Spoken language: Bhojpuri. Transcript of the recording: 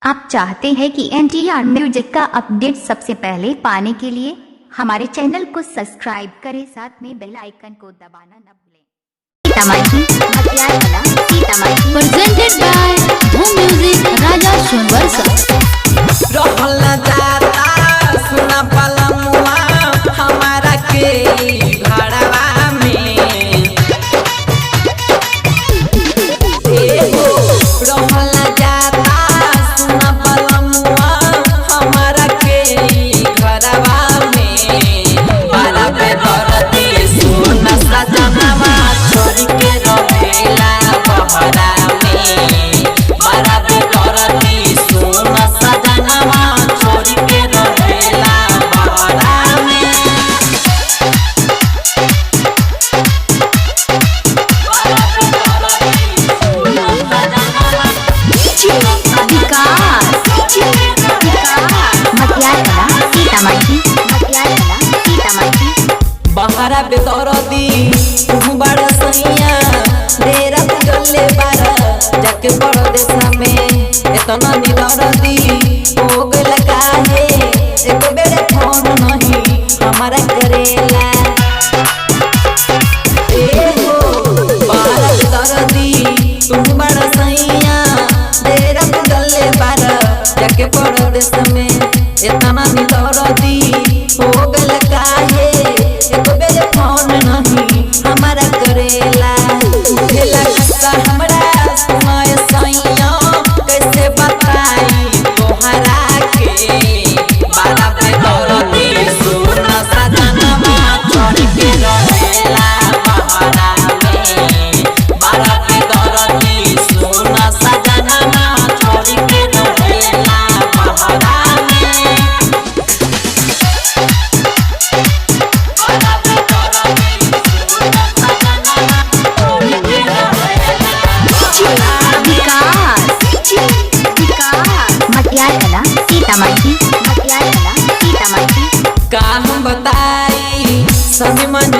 आप चाहते हैं कि एनटीआर म्यूजिक का अपडेट सबसे पहले पाने के लिए हमारे चैनल को सब्सक्राइब करें, साथ में बेल आइकन को दबाना न भूलें। सीतामढ़ी मटियाला सीतामढ़ी प्रेजेंटेड बाय धूम म्यूजिक राजा सोनवर्षा। रहला जाता सुना पलमुआ हमारा के घरवा में रहला जाता सुना पलमुआ हमारा के घरवा में बारा पे धरती सुना सजनवा छोड़ के रहेला बहरा में बारा पे धरती सुना सजनवा छोड़ के रहेला बहरा में बहरा पे दरदी तू बड़ा सैया डेरा गले बारा जाके परदेश में इतना निदरदी हो गइल काहे एक बेरे फोन नहीं हमारा करेला ए हो बहरा पे दरदी तू बड़ा सैया डेरा गले बारा जाके परदेश में इतना निदरदी हो गइल काहे एक बेरे फोन नहीं हमारा करेला उठेला गुस्सा हमरा सुनाए सैया कैसे बताई तोहरा के बारा पे दरदी सुना सजनवा छोड़ के रहेला बहरा में बारा पे दरदी सुना सजनवा छोड़ के रहेला बहरा में सीतामढ़ी का हम बताई सभी मन